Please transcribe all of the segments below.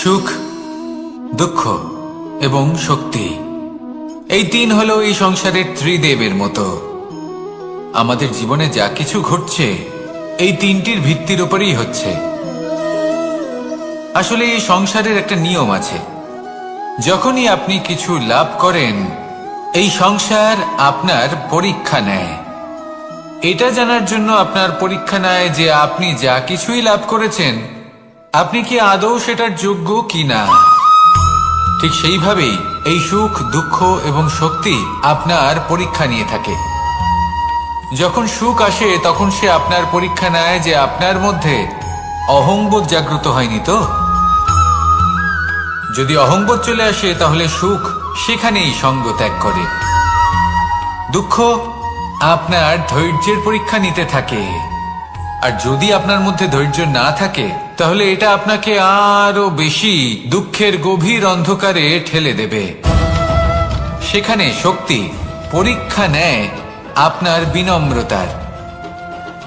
সুখ, দুঃখ এবং শক্তি, এই তিন হলো এই সংসারের ত্রিদেবের মতো। আমাদের জীবনে যা কিছু ঘটছে এই তিনটির ভিত্তির উপরেই হচ্ছে। আসলে এই সংসারের একটা নিয়ম আছে, যখনই আপনি কিছু লাভ করেন এই সংসার আপনার পরীক্ষা নেয়। এটা জানার জন্য আপনার পরীক্ষা নেয় যে আপনি যা কিছুই লাভ করেছেন আপনি কি আদৌ সেটার যোগ্য কিনা। ঠিক সেইভাবেই এই সুখ, দুঃখ এবং শক্তি আপনার পরীক্ষা নিয়ে থাকে। যখন সুখ আসে তখন সে আপনার পরীক্ষা নেয় যে আপনার মধ্যে অহংবোধ জাগ্রত হয়নি তো। যদি অহংবোধ চলে আসে তাহলে সুখ সেখানেই সঙ্গ ত্যাগ করে। দুঃখ আপনার ধৈর্যের পরীক্ষা নিতে থাকে, আর যদি আপনার মধ্যে ধৈর্য না থাকে তাহলে এটা আপনাকে আরো বেশি দুঃখের গভীর অন্ধকারে ঠেলে দেবে। সেখানে শক্তি পরীক্ষা নেয় আপনার বিনম্রতার।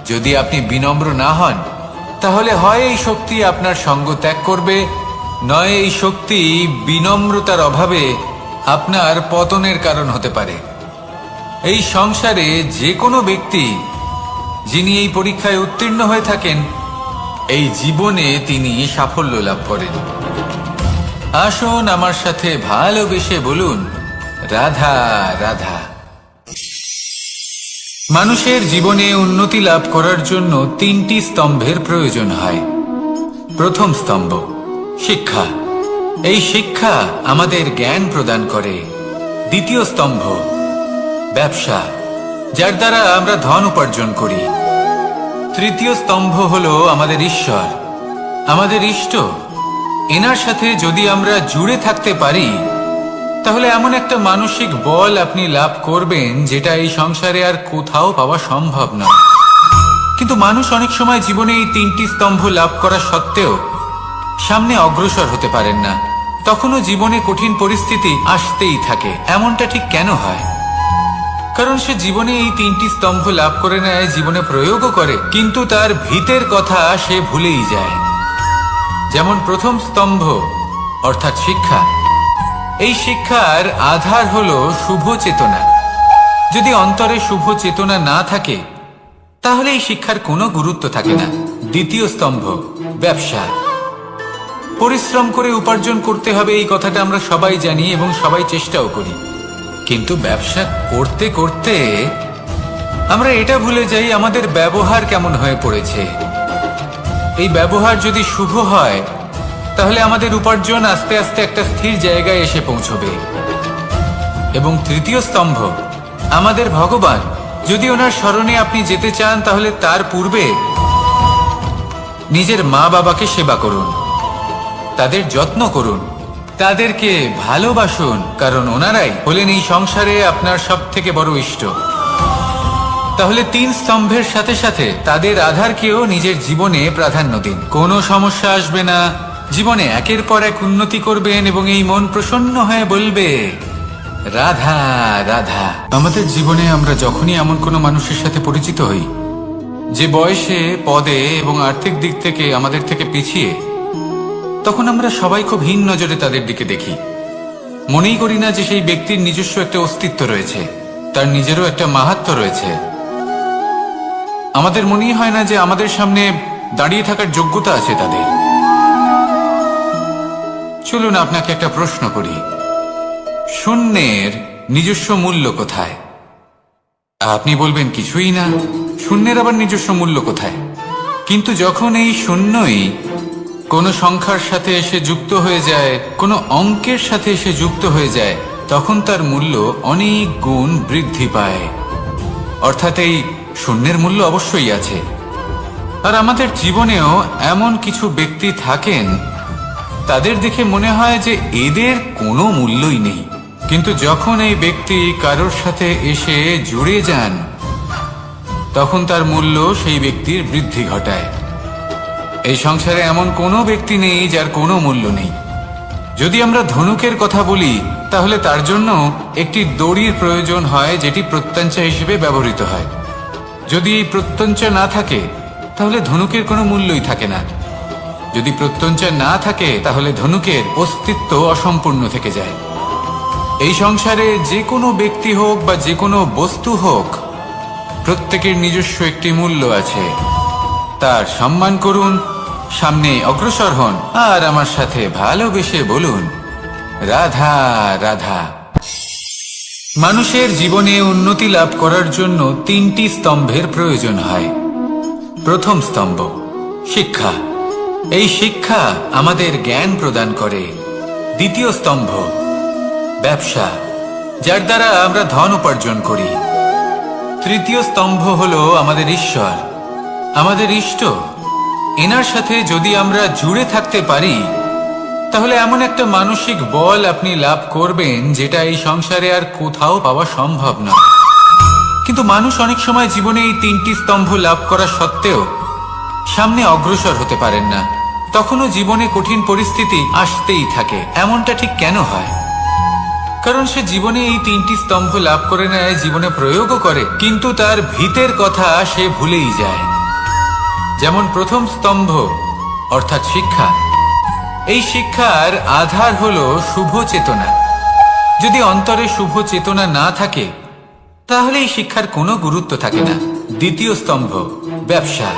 যদি আপনি বিনম্র না হন তাহলে হয় এই শক্তি আপনার সঙ্গ ত্যাগ করবে, নয় এই শক্তি বিনম্রতার অভাবে আপনার পতনের কারণ হতে পারে। এই সংসারে যে কোনো ব্যক্তি যিনি এই পরীক্ষায় উত্তীর্ণ হয়ে থাকেন এই জীবনে তিনি সাফল্য লাভ করেন। আসুন আমার সাথে ভালোবেসে বলুন, রাধা রাধা। মানুষের জীবনে উন্নতি লাভ করার জন্য তিনটি স্তম্ভের প্রয়োজন হয়। প্রথম স্তম্ভ শিক্ষা। এই শিক্ষা আমাদের জ্ঞান প্রদান করে। দ্বিতীয় স্তম্ভ ব্যবসা, যার দ্বারা আমরা ধন উপার্জন করি। তৃতীয় স্তম্ভ হলো আমাদের ঈশ্বর, আমাদের ইষ্ট। এনার সাথে যদি আমরা জুড়ে থাকতে পারি তাহলে এমন একটা মানসিক বল আপনি লাভ করবেন যেটা এই সংসারে আর কোথাও পাওয়া সম্ভব নয়। কিন্তু মানুষ অনেক সময় জীবনে এই তিনটি স্তম্ভ লাভ করা সত্ত্বেও সামনে অগ্রসর হতে পারেন না। তখনও জীবনে কঠিন পরিস্থিতি আসতেই থাকে। এমনটা ঠিক কেন হয়? কারণ সে জীবনে এই তিনটি স্তম্ভ লাভ করে নেয়, জীবনে প্রয়োগও করে, কিন্তু তার ভিতের কথা সে ভুলেই যায়। যেমন প্রথম স্তম্ভ অর্থাৎ শিক্ষা। এই শিক্ষার আধার হলো শুভ চেতনা। যদি অন্তরে শুভ চেতনা না থাকে তাহলে এই শিক্ষার কোনো গুরুত্ব থাকে না। দ্বিতীয় স্তম্ভ ব্যবসা। পরিশ্রম করে উপার্জন করতে হবে এই কথাটা আমরা সবাই জানি এবং সবাই চেষ্টাও করি, কিন্তু ব্যবসা করতে করতে আমরা এটা ভুলে যাই আমাদের ব্যবহার কেমন হয়ে পড়েছে। এই ব্যবহার যদি শুভ হয় তাহলে আমাদের উপার্জন আস্তে আস্তে একটা স্থির জায়গায় এসে পৌঁছবে। এবং তৃতীয় স্তম্ভ আমাদের ভগবান। যদি ওনার স্মরণে আপনি যেতে চান তাহলে তার পূর্বে নিজের মা বাবাকে সেবা করুন, তাদের যত্ন করুন, তাদেরকে ভালোবাসুন, কারণ ওনারাই হলেন এই সংসারে আপনার সব থেকে বড় ইষ্ট। তাহলে তিন স্তম্ভের সাথে সাথে তাদের আধারকেও নিজের জীবনে প্রাধান্য দিন। কোনো সমস্যা আসবে না, জীবনে একের পর এক উন্নতি করবেন এবং এই মন প্রসন্ন হয়ে বলবে, রাধা রাধা। আমাদের জীবনে আমরা যখনই এমন কোনো মানুষের সাথে পরিচিত হই যে বয়সে, পদে এবং আর্থিক দিক থেকে আমাদের থেকে পিছিয়ে, তখন আমরা সবাই খুব হীন নজরে তাদের দিকে দেখি। মনেই করি না যে সেই ব্যক্তির নিজস্ব একটা অস্তিত্ব রয়েছে, তার নিজেরও একটা মাহাত্ম্য রয়েছে। আমাদের মনেই হয় না যে আমাদের সামনে দাঁড়িয়ে থাকার যোগ্যতা আছে তাদের। চলুন আপনাকে একটা প্রশ্ন করি, শূন্যের নিজস্ব মূল্য কোথায়? আপনি বলবেন কিছুই না। শূন্যের আবার নিজস্ব মূল্য কোথায়? কিন্তু যখন এই শূন্যই কোনো সংখ্যার সাথে এসে যুক্ত হয়ে যায়, কোনো অঙ্কের সাথে এসে যুক্ত হয়ে যায়, তখন তার মূল্য অনেক গুণ বৃদ্ধি পায়। অর্থাৎ এই শূন্যের মূল্য অবশ্যই আছে। আর আমাদের জীবনেও এমন কিছু ব্যক্তি থাকেন তাদের দেখে মনে হয় যে এদের কোনো মূল্যই নেই, কিন্তু যখন এই ব্যক্তি কারোর সাথে এসে জুড়ে যান তখন তার মূল্য সেই ব্যক্তির বৃদ্ধি ঘটায়। এই সংসারে এমন কোনো ব্যক্তি নেই যার কোনো মূল্য নেই। যদি আমরা ধনুকের কথা বলি তাহলে তার জন্য একটি দড়ির প্রয়োজন হয় যেটি প্রত্যঞ্চা হিসেবে ব্যবহৃত হয়। যদি এই প্রত্যঞ্চা না থাকে তাহলে ধনুকের কোনো মূল্যই থাকে না। যদি প্রত্যঞ্চা না থাকে তাহলে ধনুকের অস্তিত্ব অসম্পূর্ণ থেকে যায়। এই সংসারে যে কোনো ব্যক্তি হোক বা যে কোনো বস্তু হোক, প্রত্যেকের নিজস্ব একটি মূল্য আছে। তার সম্মান করুন, সামনে অগ্রসর হন, আর আমার সাথে ভালোবেসে বলুন, রাধা রাধা। মানুষের জীবনে উন্নতি লাভ করার জন্য তিনটি স্তম্ভের প্রয়োজন হয়। প্রথম স্তম্ভ শিক্ষা। এই শিক্ষা আমাদের জ্ঞান প্রদান করে। দ্বিতীয় স্তম্ভ ব্যবসা, যার দ্বারা আমরা ধন উপার্জন করি। তৃতীয় স্তম্ভ হলো আমাদের ঈশ্বর, আমাদের ইষ্ট। এনার সাথে যদি আমরা জুড়ে থাকতে পারি, তাহলে এমন একটা মানসিক বল আপনি লাভ করবেন যেটা এই সংসারে আর কোথাও পাওয়া সম্ভব নয়। কিন্তু মানুষ অনেক সময় জীবনে এই তিনটি স্তম্ভ লাভ করা সত্ত্বেও সামনে অগ্রসর হতে পারেন না। তখনও জীবনে কঠিন পরিস্থিতি আসতেই থাকে। এমনটা ঠিক কেন হয়? কারণ সে জীবনে এই তিনটি স্তম্ভ লাভ করে নেয়, জীবনে প্রয়োগও করে, কিন্তু তার ভিতের কথা সে ভুলেই যায়। যেমন প্রথম স্তম্ভ অর্থাৎ শিক্ষা। এই শিক্ষার আধার হলো শুভ চেতনা। যদি অন্তরে শুভ চেতনা না থাকে, তাহলে এই শিক্ষার কোনো গুরুত্ব থাকে না। দ্বিতীয় স্তম্ভ ব্যবসা।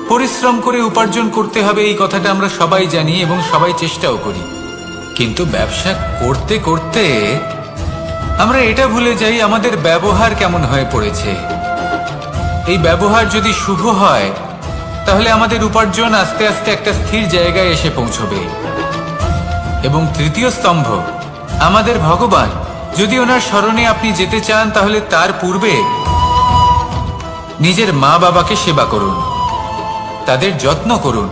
পরিশ্রম করে উপার্জন করতে হবে, এই কথাটা আমরা সবাই জানি এবং সবাই চেষ্টাও করি। কিন্তু ব্যবসা করতে করতে আমরা এটা ভুলে যাই আমাদের ব্যবহার কেমন হয়ে পড়েছে। এই ব্যবহার যদি শুভ হয়, তাহলে আমাদের উপার্জন আস্তে আস্তে একটা স্থির জায়গায় এসে পৌঁছবে। এবং তৃতীয় স্তম্ভ আমাদের ভগবান। যদি ওনার স্মরণে আপনি যেতে চান, তাহলে তার পূর্বে নিজের মা বাবাকে সেবা করুন, তাদের যত্ন করুন,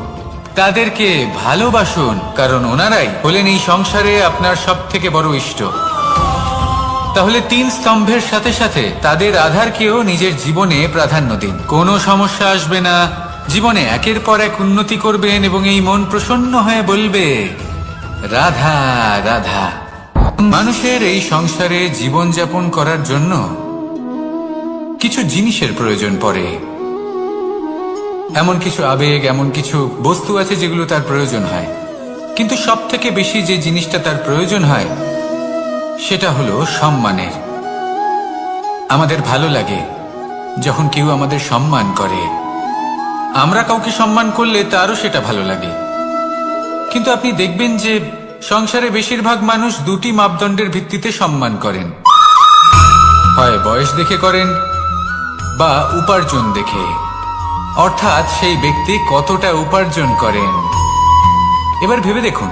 তাদেরকে ভালোবাসুন, কারণ ওনারাই হলেন এই সংসারে আপনার সব থেকে বড় ইষ্ট। তাহলে তিন স্তম্ভের সাথে সাথে তাদের আধারকেও নিজের জীবনে প্রাধান্য দিন। কোনো সমস্যা আসবে না, জীবনে একের পর এক উন্নতি করবেন এবং এই মন প্রসন্ন হয়ে বলবে, রাধা রাধা। মানুষের এই সংসারে জীবনযাপন করার জন্য কিছু জিনিসের প্রয়োজন পড়ে। এমন কিছু আবেগ, এমন কিছু বস্তু আছে যেগুলো তার প্রয়োজন হয়। কিন্তু সব থেকে বেশি যে জিনিসটা তার প্রয়োজন হয়, সেটা হলো সম্মানের। আমাদের ভালো লাগে যখন কেউ আমাদের সম্মান করে। আমরা কাউকে সম্মান করলে তারও সেটা ভালো লাগে। কিন্তু আপনি দেখবেন যে সংসারে বেশিরভাগ মানুষ দুটি মাপদণ্ডের ভিত্তিতে সম্মান করেন। হয় বয়স দেখে করেন বা উপার্জন দেখে, অর্থাৎ সেই ব্যক্তি কতটা উপার্জন করেন। এবার ভেবে দেখুন,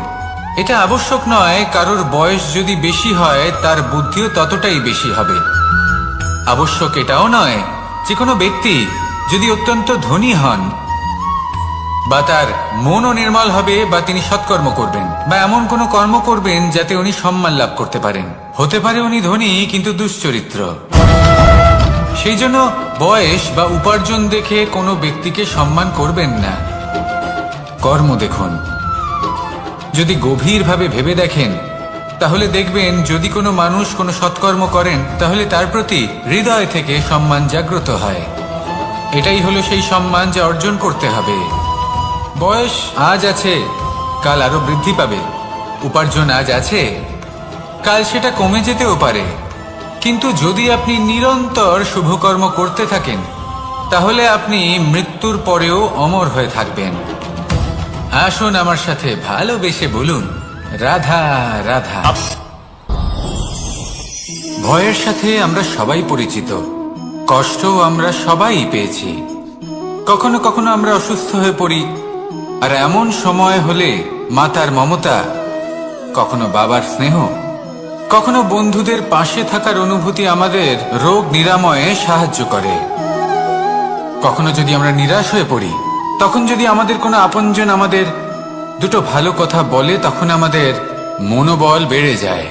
এটা আবশ্যক নয় কারোর বয়স যদি বেশি হয় তার বুদ্ধিও ততটাই বেশি হবে। আবশ্যক এটাও নয় যে কোনো ব্যক্তি যদি অত্যন্ত ধনী হন বা তার মনও নির্মল হবে বা তিনি সৎকর্ম করবেন বা এমন কোনো কর্ম করবেন যাতে উনি সম্মান লাভ করতে পারেন। হতে পারে উনি ধনী কিন্তু দুশ্চরিত্র। সেই জন্য বয়স বা উপার্জন দেখে কোনো ব্যক্তিকে সম্মান করবেন না। কর্ম দেখুন। যদি গভীরভাবে ভেবে দেখেন, তাহলে দেখবেন যদি কোনো মানুষ কোনো সৎকর্ম করেন, তাহলে তার প্রতি হৃদয় থেকে সম্মান জাগ্রত হয়। এটাই হলো সেই সম্মান যা অর্জন করতে হবে। বয়স আজ আছে, কাল আরো বৃদ্ধি পাবে। উপার্জন আজ আছে, কাল সেটা কমে যেতেও পারে। কিন্তু যদি আপনি নিরন্তর শুভকর্ম করতে থাকেন, তাহলে আপনি মৃত্যুর পরেও অমর হয়ে থাকবেন। আসুন আমার সাথে ভালোবেসে বলুন, রাধা রাধা। ভয়ের সাথে আমরা সবাই পরিচিত, কষ্টও আমরা সবাই পেয়েছি। কখনো কখনো আমরা অসুস্থ হয়ে পড়ি, আর এমন সময় হলে মাতার মমতা, কখনো বাবার স্নেহ, কখনো বন্ধুদের পাশে থাকার অনুভূতি আমাদের রোগ নিরাময়ে সাহায্য করে। কখনো যদি আমরা নিরাশ হয়ে পড়ি, তখন যদি আমাদের কোনো আপনজন আমাদের দুটো ভালো কথা বলে, তখন আমাদের মনোবল বেড়ে যায়।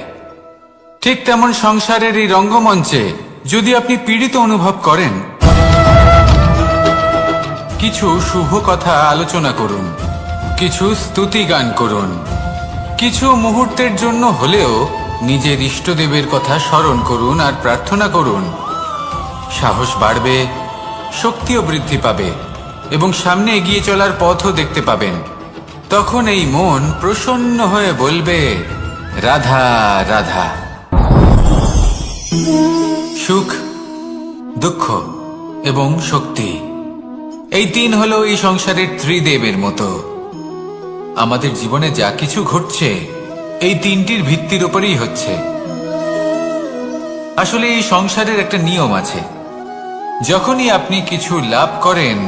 ঠিক তেমন সংসারের এই রঙ্গমঞ্চে যদি আপনি পীড়িত অনুভব করেন, কিছু শুভ কথা আলোচনা করুন, কিছু স্তুতি গান করুন, কিছু মুহূর্তের জন্য হলেও নিজের ইষ্টদেবের কথা স্মরণ করুন আর প্রার্থনা করুন। সাহস বাড়বে, শক্তিও বৃদ্ধি পাবে, এবং সামনে এগিয়ে চলার পথও দেখতে পাবেন। তখন এই মন প্রসন্ন হয়ে বলবে, রাধা রাধা। সুখ, দুঃখ এবং শক্তি, এই তিন হলো এই সংসারের ত্রিদেবের মতো। আমাদের জীবনে যা কিছু ঘটছে এই তিনটির ভিত্তির উপরেই হচ্ছে। আসলে এই সংসারের একটা নিয়ম আছে, যখনই আপনি কিছু লাভ করেন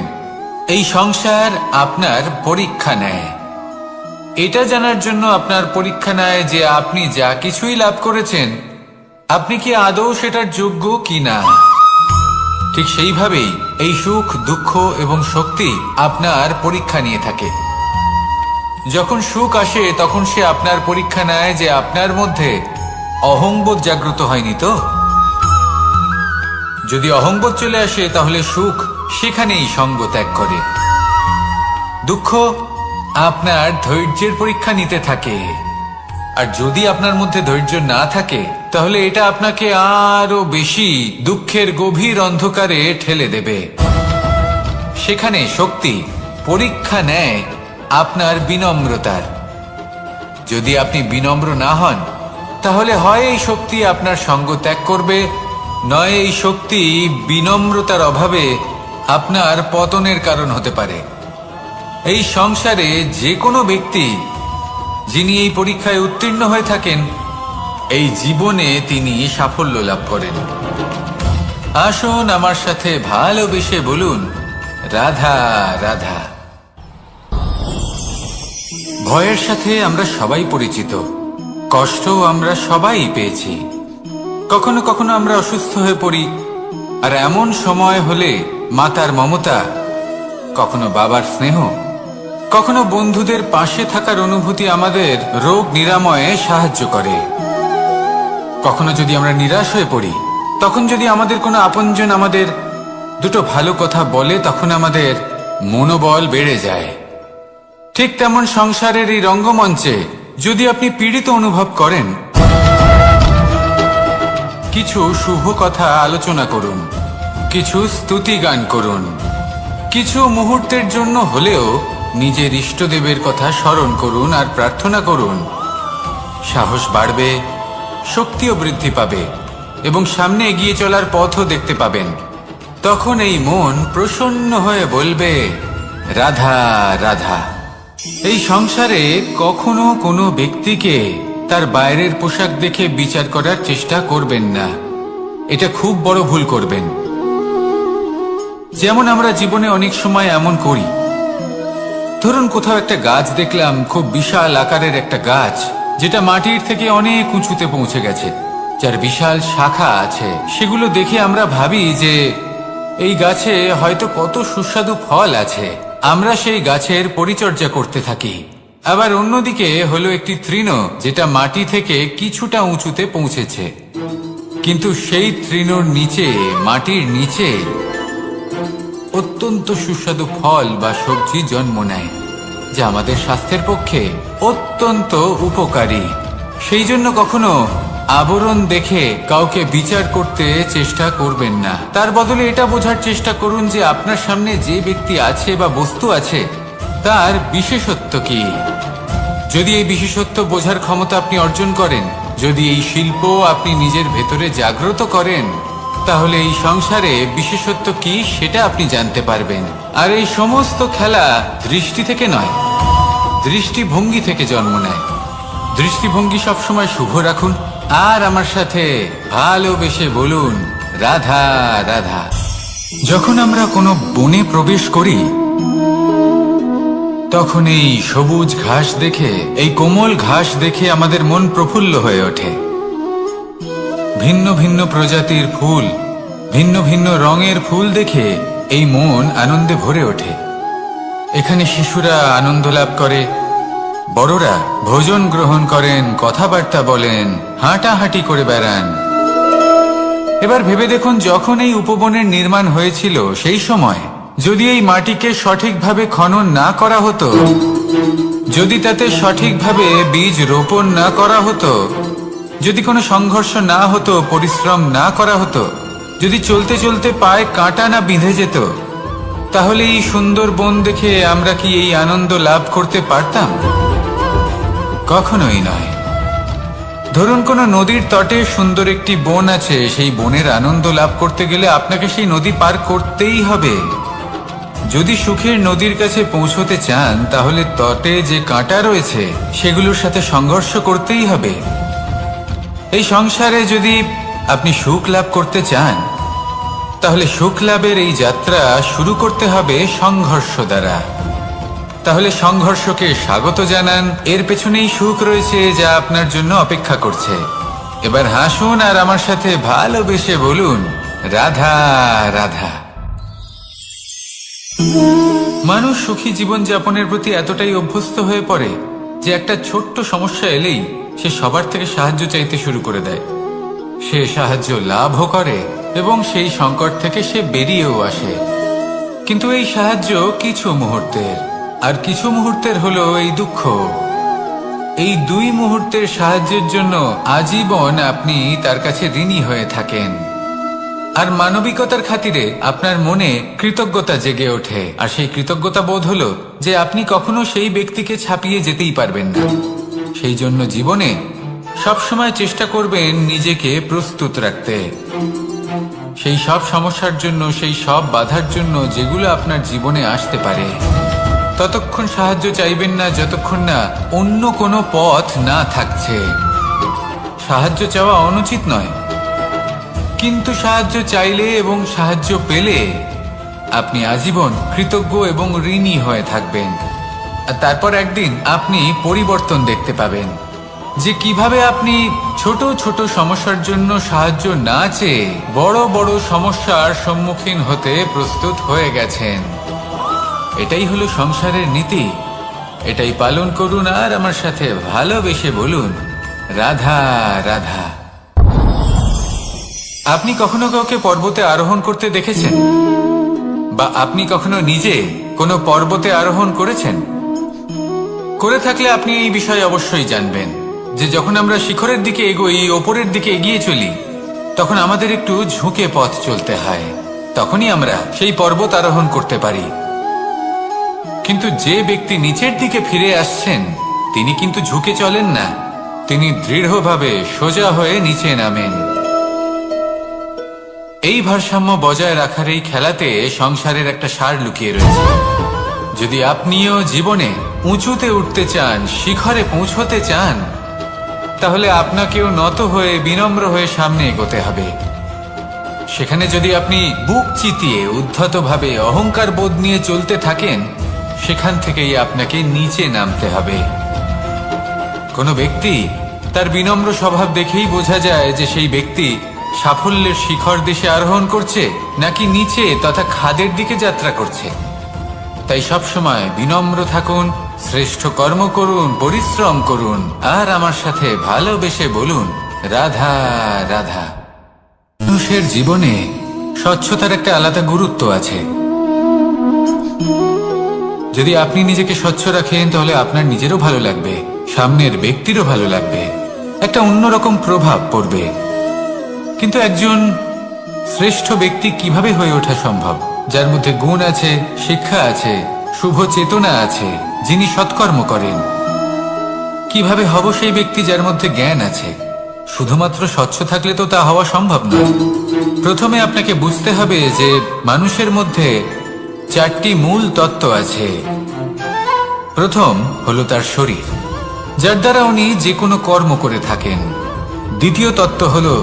এই সংসার আপনার পরীক্ষা নেয়। এটা জানার জন্য আপনার পরীক্ষা নেয় যে আপনি যা কিছুই লাভ করেছেন আপনি কি আদৌ সেটার যোগ্য কিনা। ঠিক সেইভাবেই এই সুখ, দুঃখ এবং শক্তি আপনার পরীক্ষা নিয়ে থাকে। যখন সুখ আসে তখন সে আপনার পরীক্ষা নেয় যে আপনার মধ্যে অহংবোধ জাগ্রত হয়নি তো। যদি অহংবোধ চলে আসে তাহলে সুখ সেখানেই সঙ্গ ত্যাগ করে। দুঃখ আপনার ধৈর্যের পরীক্ষা নিতে থাকে, আর যদি আপনার মধ্যে ধৈর্য না থাকে তাহলে এটা আপনাকে আরো বেশি দুঃখের গভীর অন্ধকারে ঠেলে দেবে। সেখানে শক্তি পরীক্ষা নেয় আপনার বিনম্রতার। যদি আপনি বিনম্র না হন তাহলে হয় এই শক্তি আপনার সঙ্গ ত্যাগ করবে, নয় এই শক্তি বিনম্রতার অভাবে আপনার পতনের কারণ হতে পারে। এই সংসারে যে কোনো ব্যক্তি যিনি এই পরীক্ষায় উত্তীর্ণ হয়ে থাকেন এই জীবনে তিনি সাফল্য লাভ করেন। আসুন আমার সাথে ভালোবেসে বলুন, রাধা রাধা। ভয়ের সাথে আমরা সবাই পরিচিত, কষ্টও আমরা সবাই পেয়েছি। কখনো কখনো আমরা অসুস্থ হয়ে পড়ি, আর এমন সময় হলে মাতার মমতা, কখনো বাবার স্নেহ, কখনো বন্ধুদের পাশে থাকার অনুভূতি আমাদের রোগ নিরাময়ে সাহায্য করে। কখনো যদি আমরা নিরাশ হয়ে পড়ি, তখন যদি আমাদের কোনো আপনজন আমাদের দুটো ভালো কথা বলে তখন আমাদের মনোবল বেড়ে যায়। ঠিক তেমন সংসারের এই রঙ্গমঞ্চে যদি আপনি পীড়িত অনুভব করেন, কিছু শুভ কথা আলোচনা করুন, কিছু স্তুতি গান করুন, কিছু মুহূর্তের জন্য হলেও নিজের ইষ্টদেবের কথা স্মরণ করুন আর প্রার্থনা করুন। সাহস বাড়বে, শক্তিও বৃদ্ধি পাবে এবং সামনে এগিয়ে চলার পথও দেখতে পাবেন। তখন এই মন প্রসন্ন হয়ে বলবে, রাধা রাধা। এই সংসারে কখনো কোনো ব্যক্তিকে তার বাইরের পোশাক দেখে বিচার করার চেষ্টা করবেন না, এটা খুব বড় ভুল করবেন। যেমন আমরা জীবনে অনেক সময় এমন করি, ধরুন কোথাও একটা গাছ দেখলাম, খুব বিশাল আকারের একটা গাছ যেটা মাটির থেকে অনেক উঁচুতে পৌঁছে গেছে, যার বিশাল শাখা আছে। সেগুলো দেখে আমরা ভাবি যে এই গাছে হয়তো কত সুস্বাদু ফল আছে, আমরা সেই গাছের পরিচর্যা করতে থাকি। আবার অন্যদিকে হলো একটি তৃণ যেটা মাটি থেকে কিছুটা উঁচুতে পৌঁছেছে, কিন্তু সেই তৃণর নিচে, মাটির নিচে অত্যন্ত সুস্বাদু ফল বা সবজি জন্ম নেয়, যা আমাদের স্বাস্থ্যের পক্ষে অত্যন্ত উপকারী। সেই জন্য কখনো আবরণ দেখে কাউকে বিচার করতে চেষ্টা করবেন না। তার বদলে এটা বোঝার চেষ্টা করুন যে আপনার সামনে যে ব্যক্তি আছে বা বস্তু আছে তার বিশেষত্ব কি। যদি এই বিশেষত্ব বোঝার ক্ষমতা আপনি অর্জন করেন, যদি এই শিল্প আপনি নিজের ভেতরে জাগ্রত করেন, তাহলে এই সংসারে বিশেষত্ব কি সেটা আপনি জানতে পারবেন। আর এই সমস্ত খেলা দৃষ্টি থেকে নয়, দৃষ্টিভঙ্গি থেকে জন্ম নেয়। দৃষ্টিভঙ্গি সবসময় শুভ রাখুন আর আমার সাথে ভালোবেসে বলুন, রাধা রাধা। যখন আমরা কোনো বনে প্রবেশ করি তখন এই সবুজ ঘাস দেখে, এই কোমল ঘাস দেখে আমাদের মন প্রফুল্ল হয়ে ওঠে। ভিন্ন ভিন্ন প্রজাতির ফুল, ভিন্ন ভিন্ন রঙের ফুল দেখে এই মন আনন্দে ভরে ওঠে। এখানে শিশুরা আনন্দ লাভ করে, বড়রা ভোজন গ্রহণ করেন, কথাবার্তা বলেন, হাঁটাহাঁটি করে বেড়ান। এবার ভেবে দেখুন, যখন এই উপবনের নির্মাণ হয়েছিল সেই সময় যদি এই মাটিকে সঠিকভাবে খনন না করা হতো, যদি তাতে সঠিকভাবে বীজ রোপণ না করা হতো, যদি কোনো সংঘর্ষ না হতো, পরিশ্রম না করা হতো, যদি চলতে চলতে পায়ে কাঁটা না বিঁধে যেত, তাহলে এই সুন্দর বন দেখে আমরা কি এই আনন্দ লাভ করতে পারতাম? কখনোই নয়। ধরুন কোনো নদীর তটে সুন্দর একটি বন আছে, সেই বনের আনন্দ লাভ করতে গেলে আপনাকে সেই নদী পার করতেই হবে। যদি সুখের নদীর কাছে পৌঁছতে চান তাহলে তটে যে কাঁটা রয়েছে সেগুলোর সাথে সংঘর্ষ করতেই হবে। এই সংসারে যদি আপনি সুখ লাভ করতে চান তাহলে সুখ লাভের এই যাত্রা শুরু করতে হবে সংঘর্ষ দ্বারা। তাহলে সংঘর্ষকে স্বাগত জানান, এর পেছনেই সুখ রয়েছে যা আপনার জন্য অপেক্ষা করছে। এবার হাসুন আর আমার সাথে ভালোবেসে বলুন, রাধা রাধা। মানুষ সুখী জীবনযাপনের প্রতি এতটাই অভ্যস্ত হয়ে পড়ে যে একটা ছোট্ট সমস্যা এলেই সে সবার থেকে সাহায্য চাইতে শুরু করে দেয়। সে সাহায্য লাভও করে এবং সেই সংকট থেকে সে বেরিয়েও আসে। কিন্তু এই সাহায্য কিছু মুহূর্তের, আর কিছু মুহূর্তের হলো এই দুঃখ। এই দুই মুহূর্তের সাহায্যের জন্য আজীবন আপনি তার কাছে ঋণী হয়ে থাকেন। আর মানবিকতার খাতিরে আপনার মনে কৃতজ্ঞতা জেগে ওঠে, আর সেই কৃতজ্ঞতা বোধ হলো যে আপনি কখনো সেই ব্যক্তিকে ছাপিয়ে যেতেই পারবেন না। সেই জন্য জীবনে সবসময় চেষ্টা করবেন নিজেকে প্রস্তুত রাখতে সেই সব সমস্যার জন্য, সেই সব বাধার জন্য যেগুলো আপনার জীবনে আসতে পারে। ততক্ষণ সাহায্য চাইবেন না যতক্ষণ না অন্য কোনো পথ না থাকছে। সাহায্য চাওয়া অনুচিত নয়, কিন্তু সাহায্য চাইলে এবং সাহায্য পেলে আপনি আজীবন কৃতজ্ঞ এবং ঋণী হয়ে থাকবেন। আর তারপর একদিন আপনি পরিবর্তন দেখতে পাবেন যে কিভাবে আপনি ছোট ছোট সমস্যার জন্য সাহায্য না চেয়ে বড় বড় সমস্যার সম্মুখীন হতে প্রস্তুত হয়ে গেছেন। এটাই হলো সংসারের নীতি। এটাই পালন করুন আর আমার সাথে ভালোবেসে বলুন, রাধা রাধা। আপনি কখনো কাউকে পর্বতে আরোহণ করতে দেখেছেন? বা আপনি কখনো নিজে কোনো পর্বতে আরোহণ করেছেন? করে থাকলে আপনি এই বিষয়ে অবশ্যই জানবেন যে যখন আমরা শিখরের দিকে এগোই, ওপরের দিকে এগিয়ে চলি, তখন আমাদের একটু ঝুঁকে পথ চলতে হয়। তখনই আমরা সেই পর্বত আরোহণ করতে পারি। কিন্তু যে ব্যক্তি নিচের দিকে ফিরে আসছেন তিনি কিন্তু ঝুঁকে চলেন না, তিনি দৃঢ়ভাবে সোজা হয়ে নিচে নামেন। এই ভারসাম্য বজায় রাখার এই খেলাতে সংসারের একটা সার লুকিয়ে রয়েছে। যদি আপনিও জীবনে উঁচুতে উঠতে চান, শিখরে পৌঁছতে চান, তাহলে আপনাকেও নত হয়ে বিনম্র হয়ে সামনে এগোতে হবে। সেখানে যদি আপনি বুক চিতিয়ে উদ্ধতভাবে অহংকার বোধ নিয়ে চলতে থাকেন, সেখান থেকেই আপনাকে নিচে নামতে হবে। কোনো ব্যক্তি তার বিনম্র স্বভাব দেখেই বোঝা যায় যে সেই ব্যক্তি সাফল্যের শিখর দেশে আরোহণ করছে নাকি নিচে তথা খাদের দিকে যাত্রা করছে। তাই সবসময় বিনম্র থাকুন, শ্রেষ্ঠ কর্ম করুন, পরিশ্রম করুন আর আমার সাথে ভালোবেসে বলুন, রাধা রাধা। মানুষের জীবনে স্বচ্ছতার একটা আলাদা গুরুত্ব আছে। যদি আপনি নিজেকে স্বচ্ছ রাখেন তাহলে আপনার নিজেরও ভালো লাগবে, সামনের ব্যক্তিরও ভালো লাগবে, একটা অন্যরকম প্রভাব পড়বে। কিন্তু একজন শ্রেষ্ঠ ব্যক্তি কিভাবে হয়ে ওঠা সম্ভব? যার মধ্যে গুণ আছে, শিক্ষা আছে, শুভ চেতনা আছে, যিনি সৎকর্ম করেন। কিভাবে হব সেই ব্যক্তি যার মধ্যে জ্ঞান আছে? শুধুমাত্র স্বচ্ছ থাকলে তো তা হওয়া সম্ভব নয়। প্রথমে আপনাকে বুঝতে হবে যে মানুষের মধ্যে চারটি মূল তত্ত্ব আছে। প্রথম হলো তার শরীর, যার দ্বারা উনি যে কোনো কর্ম করে থাকেন। দ্বিতীয় তত্ত্ব হলো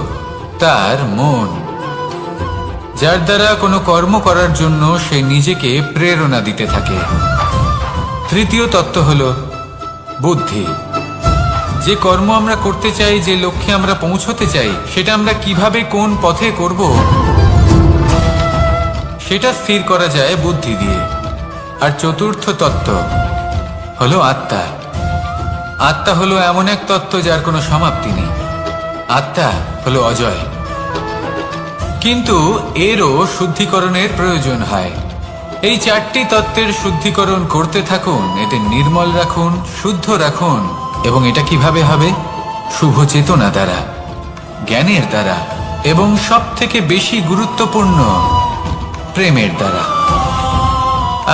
তার মন, যার দ্বারা কোনো কর্ম করার জন্য সে নিজেকে প্রেরণা দিতে থাকে। তৃতীয় তত্ত্ব হলো বুদ্ধি, যে কর্ম আমরা করতে চাই, যে লক্ষ্যে আমরা পৌঁছতে চাই, সেটা আমরা কিভাবে কোন পথে করব সেটা স্থির করা যায় বুদ্ধি দিয়ে। আর চতুর্থ তত্ত্ব হলো আত্মা। আত্মা হলো এমন এক তত্ত্ব যার কোনো সমাপ্তি নেই। আত্মা হলো অজয়, কিন্তু এরও শুদ্ধিকরণের প্রয়োজন হয়। এই চারটি তত্ত্বের শুদ্ধিকরণ করতে থাকুন, এদের নির্মল রাখুন, শুদ্ধ রাখুন। এবং এটা কিভাবে হবে? শুভ চেতনা দ্বারা, জ্ঞানের দ্বারা, এবং সব থেকে বেশি গুরুত্বপূর্ণ প্রেমের দ্বারা।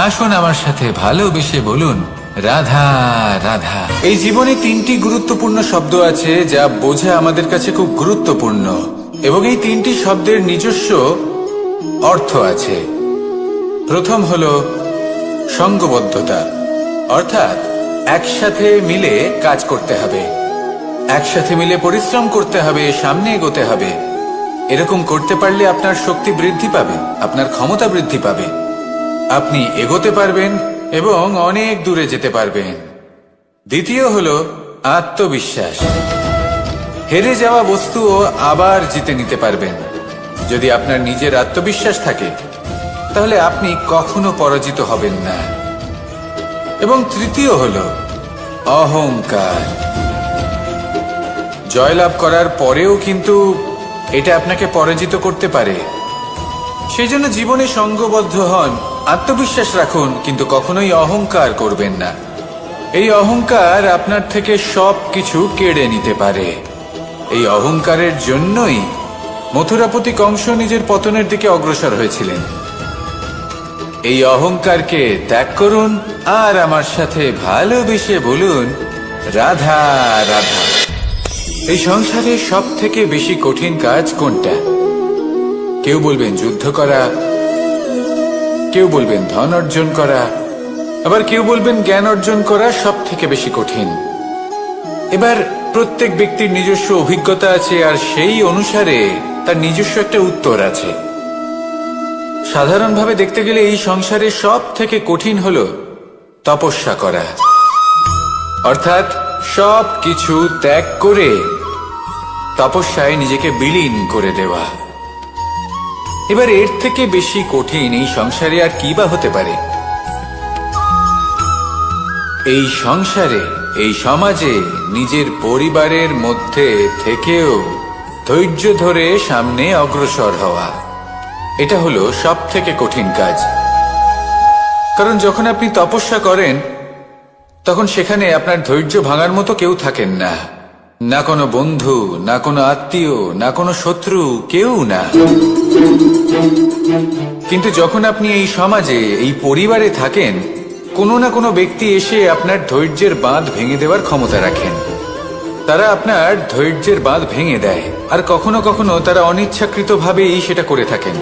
আসুন আমার সাথে ভালোবেসে বলুন, রাধা রাধা। এই জীবনে তিনটি গুরুত্বপূর্ণ শব্দ আছে যা বোঝা আমাদের কাছে খুব গুরুত্বপূর্ণ, এবং এই তিনটি শব্দের নিজস্ব অর্থ আছে। প্রথম হলো সঙ্গবদ্ধতা, অর্থাৎ একসাথে মিলে কাজ করতে হবে, একসাথে মিলে পরিশ্রম করতে হবে, সামনে এগোতে হবে। এরকম করতে পারলে আপনার শক্তি বৃদ্ধি পাবে, আপনার ক্ষমতা বৃদ্ধি পাবে, আপনি এগোতে পারবেন এবং অনেক দূরে যেতে পারবেন। দ্বিতীয় হলো আত্মবিশ্বাস। হেরে যাওয়া বস্তুও আবার জিতে নিতে পারবেন। যদি আপনার নিজের আত্মবিশ্বাস থাকে তাহলে আপনি কখনো পরাজিত হবেন না। এবং তৃতীয় হলো অহংকার। জয়লাভ করার পরেও কিন্তু এটা আপনাকে পরাজিত করতে পারে। সেই জন্য জীবনে সঙ্গবদ্ধ হন, আত্মবিশ্বাস রাখুন, কিন্তু কখনোই অহংকার করবেন না। এই অহংকার আপনার থেকে সবকিছু কেড়ে নিতে পারে। এই অহংকারের জন্যই মথুরাপতি কংস নিজের পতনের দিকে অগ্রসর হয়েছিলেন। এই অহংকারকে ত্যাগ করুন আর আমার সাথে ভালোবেসে বলুন, রাধা রাধা। এই সংসারে সব থেকে বেশি কঠিন কাজ কোনটা? কেউ বলবেন যুদ্ধ করা, কেউ বলবেন ধন অর্জন করা, আবার কেউ বলবেন জ্ঞান অর্জন করা সব থেকে বেশি কঠিন। এবার প্রত্যেক ব্যক্তির নিজস্ব অভিজ্ঞতা আছে আর সেই অনুসারে তার নিজস্ব একটা উত্তর আছে। সাধারণভাবে দেখতে গেলে এই সংসারে সব থেকে কঠিন হলো তপস্যা করা, অর্থাৎ সব কিছু ত্যাগ করে তপস্যায় নিজেকে বিলীন করে দেওয়া। এবার এর থেকে বেশি কঠিন এই সংসারে আর কি বা হতে পারে? এই সংসারে, এই সমাজে, নিজের পরিবারের মধ্যে থেকেও ধৈর্য ধরে সামনে অগ্রসর হওয়া, এটা হলো সব থেকে কঠিন কাজ। কারণ যখন আপনি তপস্যা করেন তখন সেখানে আপনার ধৈর্য ভাঙার মতো কেউ থাকেন না, না কোনো বন্ধু, না কোনো আত্মীয়, না কোনো শত্রু, কেউ না। কিন্তু যখন আপনি এই সমাজে, এই পরিবারে থাকেন, কোনো না কোনো ব্যক্তি এসে আপনার ধৈর্যের বাঁধ ভেঙে দেওয়ার ক্ষমতা রাখেন। তারা আপনার ধৈর্যের বাঁধ ভেঙে দেয়, আর কখনো কখনো তারা অনিচ্ছাকৃতভাবেই সেটা করে থাকেন।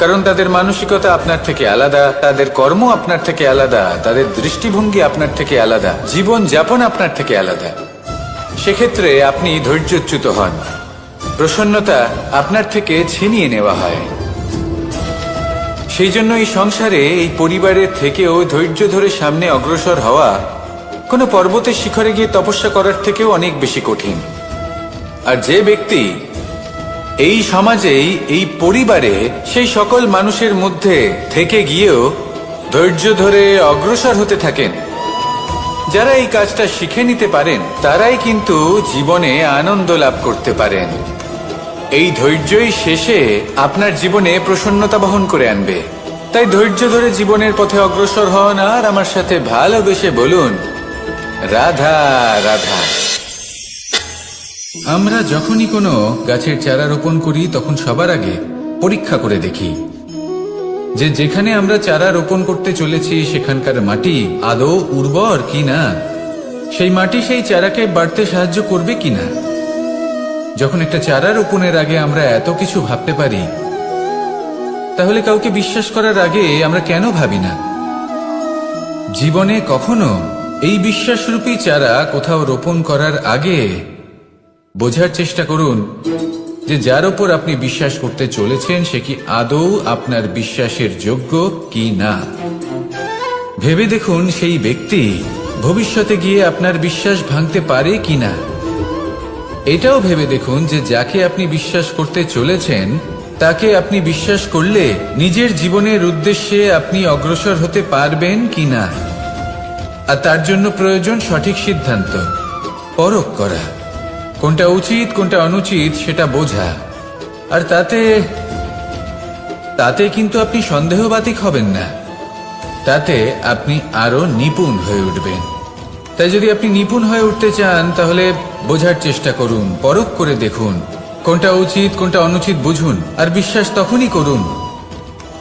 কারণ তাদের মানসিকতা আপনার থেকে আলাদা, তাদের কর্ম আপনার থেকে আলাদা, তাদের দৃষ্টিভঙ্গি আপনার থেকে আলাদা, জীবন যাপন আপনার থেকে আলাদা। সেক্ষেত্রে আপনি ধৈর্যচ্যুত হন, প্রসন্নতা আপনার থেকে ছিনিয়ে নেওয়া হয়। সেই জন্য এই সংসারে, এই পরিবারের থেকেও ধৈর্য ধরে সামনে অগ্রসর হওয়া কোনো পর্বতের শিখরে গিয়ে তপস্যা করার থেকেও অনেক বেশি কঠিন। আর যে ব্যক্তি এই সমাজেই, এই পরিবারে, সেই সকল মানুষের মধ্যে থেকে গিয়েও ধৈর্য ধরে অগ্রসর হতে থাকেন, যারা এই কাজটা শিখে নিতে পারেন, তারাই কিন্তু জীবনে আনন্দ লাভ করতে পারেন। এই ধৈর্যই শেষে আপনার জীবনে প্রসন্নতা বহন করে আনবে। তাই ধৈর্য ধরে জীবনের পথে অগ্রসর হন আর আমার সাথে ভালোবেসে বলুন, রাধা রাধা। আমরা যখনই কোনো গাছের চারা রোপণ করি তখন সবার আগে পরীক্ষা করে দেখি যে যেখানে আমরা চারা রোপণ করতে চলেছি সেখানকার মাটি আদৌ উর্বর কিনা, সেই মাটি সেই চারাকে বাড়তে সাহায্য করবে কিনা। যখন একটা চারা রোপণের আগে আমরা এত কিছু ভাবতে পারি, তাহলে কাউকে বিশ্বাস করার আগে আমরা কেন ভাবি না? জীবনে কখনো এই বিশ্বাসরূপী চারা কোথাও রোপণ করার আগে বোঝার চেষ্টা করুন যে যার উপর আপনি বিশ্বাস করতে চলেছেন সে কি আদৌ আপনার বিশ্বাসের যোগ্য কি না। ভেবে দেখুন সেই ব্যক্তি ভবিষ্যতে গিয়ে আপনার বিশ্বাস ভাঙতে পারে কিনা। এটাও ভেবে দেখুন যে যাকে আপনি বিশ্বাস করতে চলেছেন তাকে আপনি বিশ্বাস করলে নিজের জীবনের উদ্দেশ্যে আপনি অগ্রসর হতে পারবেন কিনা। আর তার জন্য প্রয়োজন সঠিক সিদ্ধান্ত, পরখ করা, কোনটা উচিত কোনটা অনুচিত সেটা বোঝা। আর তাতে কিন্তু আপনি সন্দেহবাতিক হবেন না, তাতে আপনি আরো নিপুণ হয়ে উঠবেন। তাই যদি আপনি নিপুণ হয়ে উঠতে চান তাহলে বোঝার চেষ্টা করুন, পরখ করে দেখুন, কোনটা উচিত কোনটা অনুচিত বুঝুন, আর বিশ্বাস তখনই করুন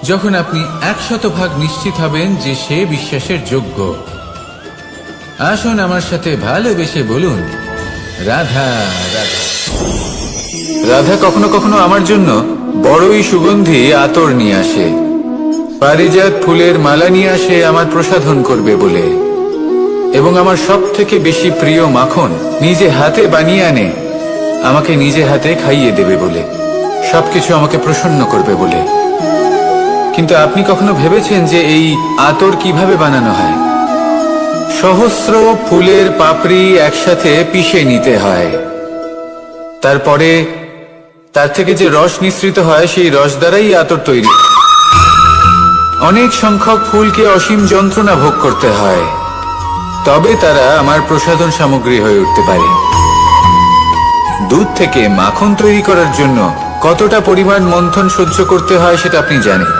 যখন আপনি 100% নিশ্চিত হবেন যে সে বিশ্বাসের যোগ্য। আসুন আমার সাথে ভালোবেসে বলুন, রাধা রাধা। রাধা কখনো কখনো আমার জন্য বড়ই সুগন্ধি আতর নিয়ে আসে, পারিজাত ফুলের মালা নিয়ে আসে আমার প্রসাধন করবে বলে, এবং আমার সব থেকে বেশি প্রিয় মাখন নিজে হাতে বানিয়ে আনে আমাকে নিজে হাতে খাইয়ে দেবে বলে, সবকিছু আমাকে প্রসন্ন করবে বলে। কিন্তু আপনি কখনো ভেবেছেন যে এই আতর কিভাবে বানানো হয়? সহস্র ফুলের পাপড়ি একসাথে পিষে নিতে হয়, তারপরে তার থেকে যে রস নিঃসৃত হয় সেই রস দ্বারাই আতর তৈরি। অনেক সংখ্যক ফুলকে অসীম যন্ত্রণা ভোগ করতে হয়, তবে তারা আমার প্রসাধন সামগ্রী হয়ে উঠতে পারে। দুধ থেকে মাখন তৈরি করার জন্য কতটা পরিমাণ মন্থন সহ্য করতে হয় সেটা আপনি জানেন।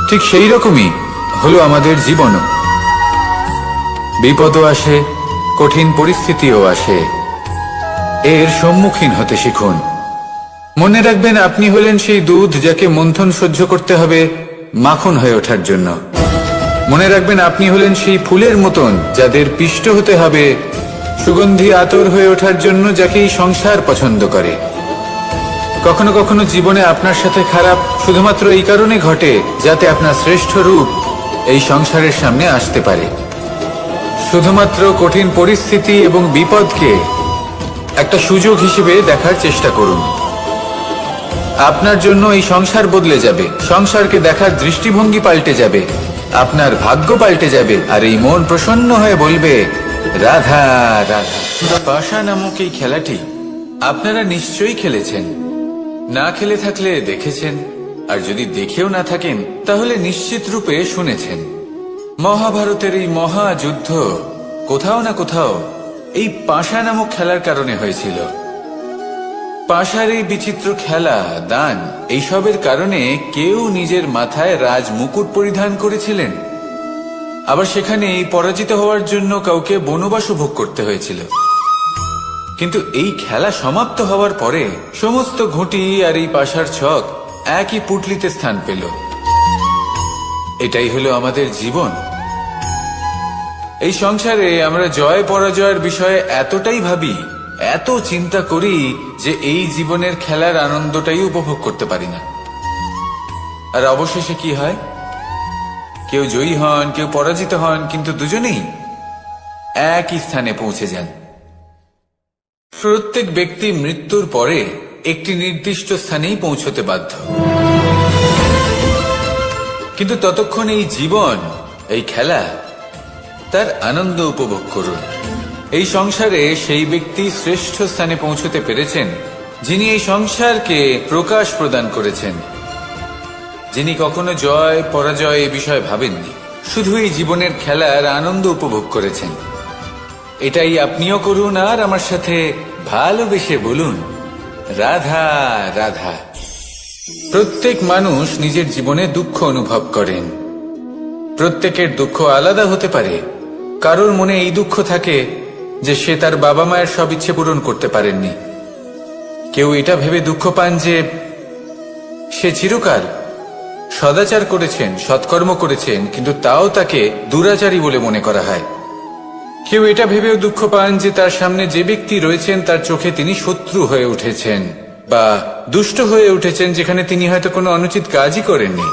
ঠিক সেই রকমই হলো আমাদের জীবনও। বিপদও আসে, কঠিন পরিস্থিতিও আসে, এর সম্মুখীন হতে শিখুন। মনে রাখবেন, আপনি হলেন সেই দুধ যাকে মন্থন সহ্য করতে হবে মাখন হয়ে ওঠার জন্য। মনে রাখবেন, আপনি হলেন সেই ফুলের মতন যাদের পিষ্ট হতে হবে সুগন্ধি আতর হয়ে ওঠার জন্য, যাকে এই সংসার পছন্দ করে। কখনো কখনো জীবনে আপনার সাথে খারাপ শুধুমাত্র এই কারণে ঘটে যাতে আপনার শ্রেষ্ঠ রূপ এই সংসারের সামনে আসতে পারে। শুধুমাত্র কঠিন পরিস্থিতি এবং বিপদকে একটা সুযোগ হিসেবে দেখার চেষ্টা করুন। আপনার জন্য এই সংসার বদলে যাবে, সংসারকে দেখার দৃষ্টিভঙ্গি পাল্টে যাবে, আপনার ভাগ্য পাল্টে যাবে, আর এই মন প্রসন্ন হয়ে বলবে, রাধা রাধা। পাশা নামক এই খেলাটি আপনারা নিশ্চয়ই খেলেছেন, না খেলে থাকলে দেখেছেন, আর যদি দেখেও না থাকেন তাহলে নিশ্চিত রূপে শুনেছেন। মহাভারতের এই মহাযুদ্ধ কোথাও না কোথাও এই পাশা নামক খেলার কারণে হয়েছিল। পাশার এই বিচিত্র খেলা, দান, এইসবের কারণে কেউ নিজের মাথায় রাজ মুকুট পরিধান করেছিলেন, আবার সেখানে পরাজিত হওয়ার জন্য কাউকে বনবাসও ভোগ করতে হয়েছিল। কিন্তু এই খেলা সমাপ্ত হওয়ার পরে সমস্ত ঘুঁটি আর এই পাশার ছক একই পুটলিতে স্থান পেল। এটাই হলো আমাদের জীবন। এই সংসারে আমরা জয় পরাজয়ের বিষয়ে এতটাই ভাবি, এত চিন্তা করি যে এই জীবনের খেলার আনন্দটাই উপভোগ করতে পারি না। আর অবশেষে কি হয়? কেউ জয়ী হন, কেউ পরাজিত হন, কিন্তু দুজনেই একই স্থানে পৌঁছে যান। প্রত্যেক ব্যক্তি মৃত্যুর পরে একটি নির্দিষ্ট স্থানেই পৌঁছতে বাধ্য, কিন্তু ততক্ষণ এই জীবন, এই খেলা, তার আনন্দ উপভোগ করুন। এই সংসারে সেই ব্যক্তি শ্রেষ্ঠ স্থানে পৌঁছতে পেরেছেন যিনি এই সংসারকে প্রকাশ প্রদান করেছেন, যিনি কখনো জয় পরাজয় এ বিষয়ে ভাবেননি, শুধু এই জীবনের খেলার আনন্দ উপভোগ করেছেন। এটাই আপনিও করুন, আর আমার সাথে ভালোবেসে বলুন, রাধা রাধা। প্রত্যেক মানুষ নিজের জীবনে দুঃখ অনুভব করেন। প্রত্যেকের দুঃখ আলাদা হতে পারে। কারোর মনে এই দুঃখ থাকে যে সে তার বাবা মায়ের সব ইচ্ছে পূরণ করতে পারেননি। কেউ এটা ভেবে দুঃখ পান যে সে চিরকাল সদাচার করেছেন, সৎকর্ম করেছেন, কিন্তু তাও তাকে দুরাচারী বলে মনে করা হয়। কেউ এটা ভেবেও দুঃখ পান যে তার সামনে যে ব্যক্তি রয়েছেন তার চোখে তিনি শত্রু হয়ে উঠেছেন বা দুষ্ট হয়ে উঠেছেন, যেখানে তিনি হয়তো কোনো অনুচিত কাজই করেননি।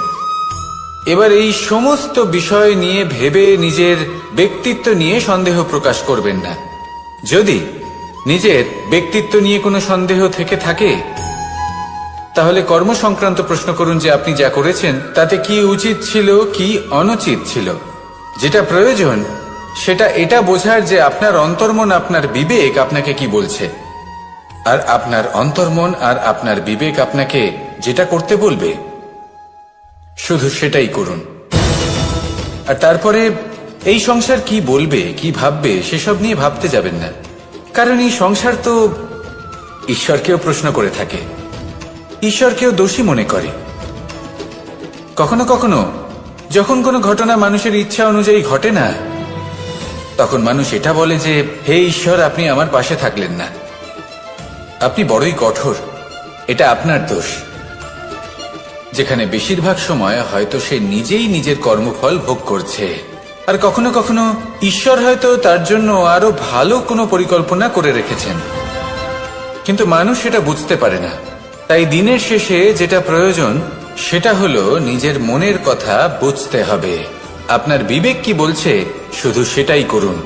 এবার এই সমস্ত বিষয় নিয়ে ভেবে নিজের ব্যক্তিত্ব নিয়ে সন্দেহ প্রকাশ করবেন না। যদি নিজের ব্যক্তিত্ব নিয়ে কোনো সন্দেহ থেকে থাকে তাহলে কর্ম সংক্রান্ত প্রশ্ন করুন যে আপনি যা করেছেন তাতে কি উচিত ছিল, কি অনুচিত ছিল। যেটা প্রয়োজন সেটা এটা বোঝার যে আপনার অন্তর্মন, আপনার বিবেক আপনাকে কি বলছে, আর আপনার অন্তর্মন আর আপনার বিবেক আপনাকে যেটা করতে বলবে শুধু সেটাই করুন। আর তারপরে এই সংসার কি বলবে, কি ভাববে সেসব নিয়ে ভাবতে যাবেন না, কারণ এই সংসার তো ঈশ্বরকেও প্রশ্ন করে থাকে, ঈশ্বরকেও দোষী মনে করে। কখনো কখনো যখন কোনো ঘটনা মানুষের ইচ্ছা অনুযায়ী ঘটে না, তখন মানুষ এটা বলে যে হে ঈশ্বর, আপনি আমার পাশে থাকলেন না, আপনি বড়ই কঠোর, এটা আপনার দোষ। যেখানে বেশিরভাগ সময় হয়তো সে নিজেই নিজের কর্মফল ভোগ করছে, আর কখনো কখনো ঈশ্বর হয়তো তার জন্য আরো ভালো কোনো পরিকল্পনা করে রেখেছেন, কিন্তু মানুষ সেটা বুঝতে পারে না। তাই দিনের শেষে যেটা প্রয়োজন সেটা হলো নিজের মনের কথা বুঝতে হবে। আপনার বিবেক কি বলছে শুধু সেটাই করুন,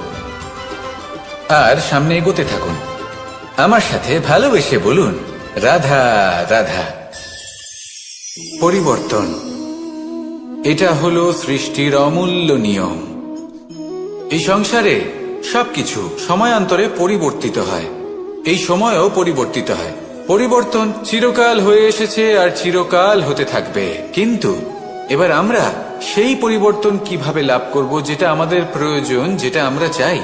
আর সামনে এগোতে থাকুন। আমার সাথে ভালোবেসে বলুন, রাধা রাধা। পরিবর্তন, এটা হলো সৃষ্টির অমূল্য নিয়ম। এই সংসারে সবকিছু সময়ান্তরে পরিবর্তিত হয়, এই সময়ও পরিবর্তিত হয়। পরিবর্তন চিরকাল হয়ে এসেছে আর চিরকাল হতে থাকবে, কিন্তু এবার আমরা সেই পরিবর্তন কিভাবে লাভ করব যেটা আমাদের প্রয়োজন, যেটা আমরা চাই।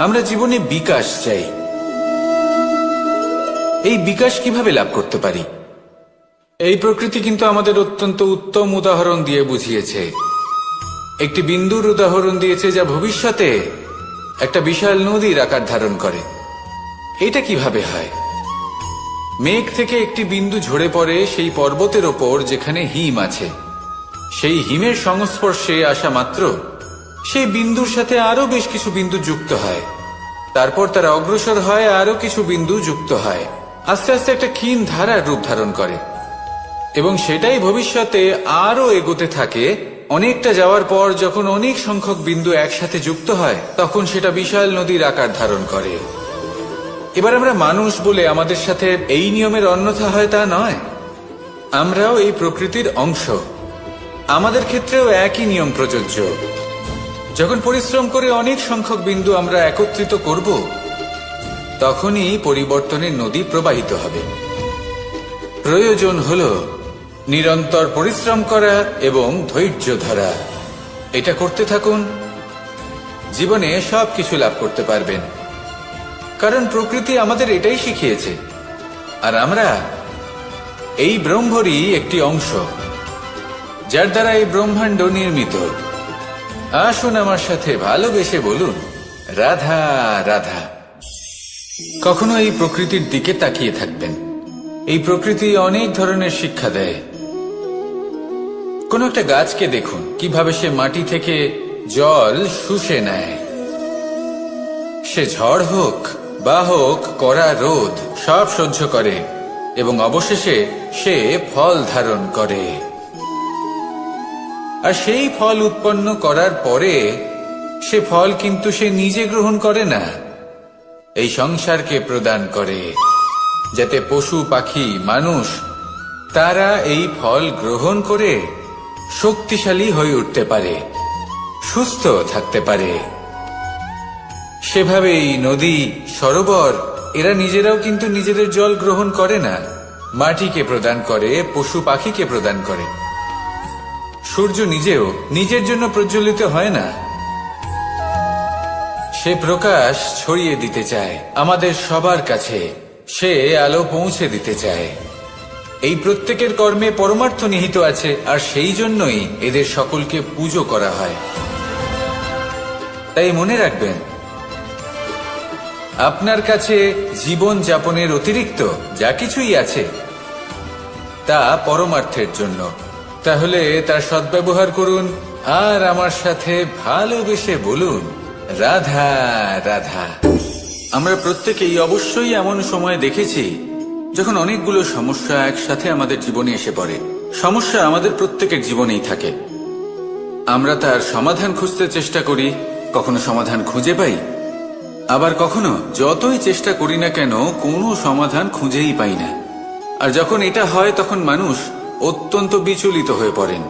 আমরা জীবনে বিকাশ চাই। এই বিকাশ কিভাবে লাভ করতে পারি? এই প্রকৃতি কিন্তু আমাদের অত্যন্ত উত্তম উদাহরণ দিয়ে বুঝিয়েছে। একটি বিন্দুর উদাহরণ দিয়েছে যা ভবিষ্যতে একটা বিশাল নদীর আকার ধারণ করে। এটা কিভাবে হয়? মেঘ থেকে একটি বিন্দু ঝরে পড়ে সেই পর্বতের ওপর যেখানে হিম আছে। সেই হিমের সংস্পর্শে আসা মাত্র সেই বিন্দুর সাথে আরো বেশ কিছু বিন্দু যুক্ত হয়, তারপর তারা অগ্রসর হয়, আরো কিছু বিন্দু যুক্ত হয়, আস্তে আস্তে একটা ক্ষীণ ধারার রূপ ধারণ করে, এবং সেটাই ভবিষ্যতে আরো এগোতে থাকে। অনেকটা যাওয়ার পর যখন অনেক সংখ্যক বিন্দু একসাথে যুক্ত হয়, তখন সেটা বিশাল নদীর আকার ধারণ করে। এবার আমরা মানুষ বলে আমাদের সাথে এই নিয়মের অন্যথা হয় তা নয়। আমরাও এই প্রকৃতির অংশ, আমাদের ক্ষেত্রেও একই নিয়ম প্রযোজ্য। যখন পরিশ্রম করে অনেক সংখ্যক বিন্দু আমরা একত্রিত করব, তখনই পরিবর্তনের নদী প্রবাহিত হবে। প্রয়োজন হলো নিরন্তর পরিশ্রম করা এবং ধৈর্য ধরা। এটা করতে থাকুন, জীবনে সবকিছু লাভ করতে পারবেন, কারণ প্রকৃতি আমাদের এটাই শিখিয়েছে, আর আমরা এই ব্রহ্মরই একটি অংশ, যার দ্বারা এই ব্রহ্মাণ্ড নির্মিত। আসুন আমার সাথে ভালোবেসে বলুন, রাধা রাধা। কখনো এই প্রকৃতির দিকে তাকিয়ে থাকবেন। এই প্রকৃতি অনেক ধরনের শিক্ষা দেয়। কোন একটা গাছকে দেখুন, কিভাবে সে মাটি থেকে জল শুষে নেয়। সে ঝড় হোক বা হোক কড়া রোদ, সব সহ্য করে এবং অবশেষে সে ফল ধারণ করে। আর সেই ফল উৎপন্ন করার পরে সে ফল কিন্তু সে নিজে গ্রহণ করে না, এই সংসারকে প্রদান করে, যাতে পশু পাখি মানুষ তারা এই ফল গ্রহণ করে শক্তিশালী হয়ে উঠতে পারে, সুস্থ থাকতে পারে। সেভাবেই নদী, সরোবর এরা নিজেরাও কিন্তু নিজেদের জল গ্রহণ করে না, মাটিকে প্রদান করে, পশু পাখিকে প্রদান করে। সূর্য নিজেও নিজের জন্য প্রজ্বলিত হয় না, সে প্রকাশ ছড়িয়ে দিতে চায় আমাদের সবার কাছে, সে আলো পৌঁছে দিতে চায়। এই প্রত্যেকের কর্মে পরমার্থ নিহিত আছে, আর সেই জন্যই এদের সকলকে পুজো করা হয়। তাই মনে রাখবেন, আপনার কাছে জীবন যাপনের অতিরিক্ত যা কিছুই আছে তা পরমার্থের জন্য। তাহলে তার সদ্ব্যবহার করুন, আর আমার সাথে ভালোবেসে বলুন, রাধা রাধা। আমরা প্রত্যেকেই অবশ্যই এমন সময় দেখেছি যখন অনেকগুলো সমস্যা একসাথে আমাদের জীবনে এসে পড়ে। সমস্যা আমাদের প্রত্যেকের জীবনেই থাকে। আমরা তার সমাধান খুঁজতে চেষ্টা করি, কখনো সমাধান খুঁজে পাই, আবার কখনো যতই চেষ্টা করি না কেন কোনো সমাধান খুঁজেই পাই না। আর যখন এটা হয় তখন মানুষ অত্যন্ত বিচলিত হয়ে পড়েন।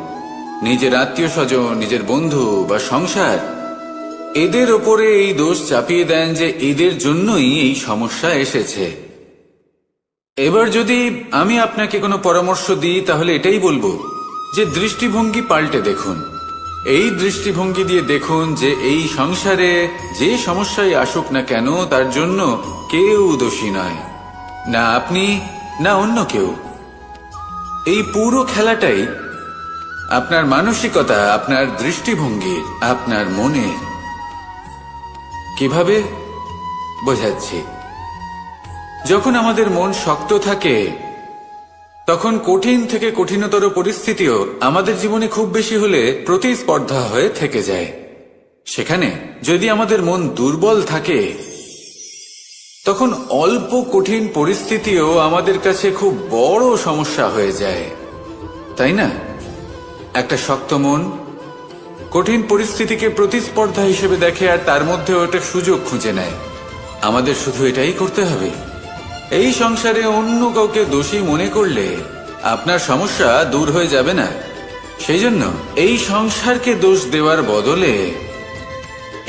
নিজের আত্মীয় স্বজন, নিজের বন্ধু বা সংসার, এদের ওপরে এই দোষ চাপিয়ে দেন যে এদের জন্যই এই সমস্যা এসেছে। এবার যদি আমি আপনাকে কোনো পরামর্শ দিই, তাহলে এটাই বলবো যে দৃষ্টিভঙ্গি পাল্টে দেখুন। এই দৃষ্টিভঙ্গি দিয়ে দেখুন যে এই সংসারে যে সমস্যাই আসুক না কেন তার জন্য কেউ দোষী নয়, না আপনি না অন্য কেউ। এই পুরো খেলাটাই আপনার মানসিকতা, আপনার দৃষ্টিভঙ্গি, আপনার মনের। কিভাবে বোঝাচ্ছি? যখন আমাদের মন শক্ত থাকে তখন কঠিন থেকে কঠিনতর পরিস্থিতিও আমাদের জীবনে খুব বেশি হলে প্রতিস্পর্ধা হয়ে থেকে যায়। সেখানে যদি আমাদের মন দুর্বল থাকে, তখন অল্প কঠিন পরিস্থিতিও আমাদের কাছে খুব বড় সমস্যা হয়ে যায়, তাই না? একটা শক্ত মন কঠিন পরিস্থিতিকে প্রতিস্পর্ধা হিসেবে দেখে আর তার মধ্যে ওটা সুযোগ খুঁজে নেয়। আমাদের শুধু এটাই করতে হবে। এই সংসারে অন্য কাউকে দোষী মনে করলে আপনার সমস্যা দূর হয়ে যাবে না। সেই জন্য এই সংসারকে দোষ দেওয়ার বদলে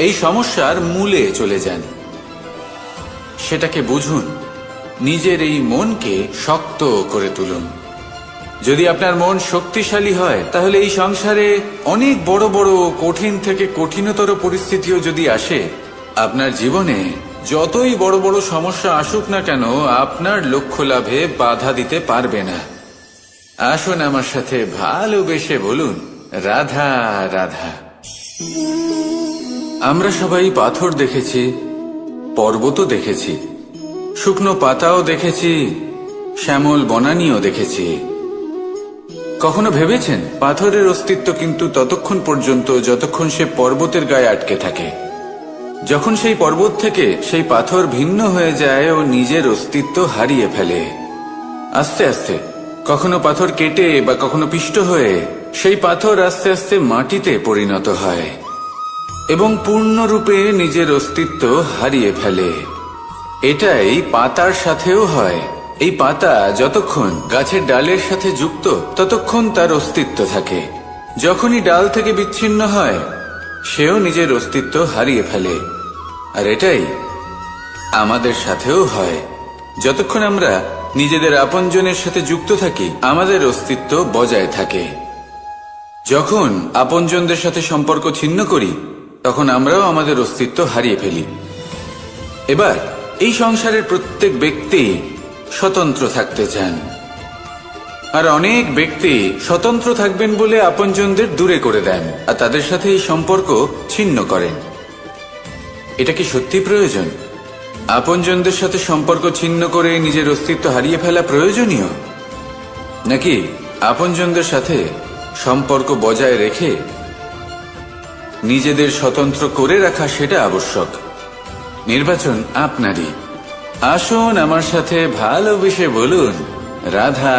এই সমস্যার মূলে চলে যান, সেটাকে বুঝুন, নিজের এই মনকে শক্ত করে তুলুন। যদি আপনার মন শক্তিশালী হয়, তাহলে এই সংসারে অনেক বড় বড় কঠিন থেকে কঠিনতর পরিস্থিতিও যদি আসে, আপনার জীবনে যতই বড় বড় সমস্যা আসুক না কেন, আপনার লক্ষ্য লাভে বাধা দিতে পারবে না। আসুন আমার সাথে ভালোবেসে বলুন, রাধা রাধা। আমরা সবাই পাথর দেখেছি, পর্বতও দেখেছি, শুকনো পাতাও দেখেছি, শ্যামল বনানীও দেখেছি। কখনো ভেবেছেন পাথরের অস্তিত্ব কিন্তু ততক্ষণ পর্যন্ত যতক্ষণ সে পর্বতের গায়ে আটকে থাকে। যখন সেই পর্বত থেকে সেই পাথর ভিন্ন হয়ে যায় ও নিজের অস্তিত্ব হারিয়ে ফেলে। আস্তে আস্তে কখনো পাথর কেটে বা কখনো পিষ্ট হয়ে সেই পাথর আস্তে আস্তে মাটিতে পরিণত হয় এবং পূর্ণরূপে নিজের অস্তিত্ব হারিয়ে ফেলে। এটাই পাতার সাথেও হয়। এই পাতা যতক্ষণ গাছের ডালের সাথে যুক্ত ততক্ষণ তার অস্তিত্ব থাকে। যখনই ডাল থেকে বিচ্ছিন্ন হয়, সেও নিজের অস্তিত্ব হারিয়ে ফেলে। আর এটাই আমাদের সাথেও হয়। যতক্ষণ আমরা নিজেদের আপনজনের সাথে যুক্ত থাকি, আমাদের অস্তিত্ব বজায় থাকে। যখন আপনজনদের সাথে সম্পর্ক ছিন্ন করি, তখন আমরাও আমাদের অস্তিত্ব হারিয়ে ফেলি। এবার এই সংসারের প্রত্যেক ব্যক্তি স্বতন্ত্র থাকতে চান, আর অনেক ব্যক্তি স্বতন্ত্র থাকবেন বলে আপনজনদের দূরে করে দেন আর তাদের সাথে এই সম্পর্ক ছিন্ন করেন। এটা কি সত্যি প্রয়োজন? আপনজনদের সাথে সম্পর্ক ছিন্ন করে নিজের অস্তিত্ব হারিয়ে ফেলা প্রয়োজনীয়, নাকি আপনজনদের সাথে সম্পর্ক বজায় রেখে নিজেদের স্বতন্ত্র করে রাখা সেটা আবশ্যক? নির্বাচন আপনারই। আসুন আমার সাথে ভালোবেসে বলুন, রাধা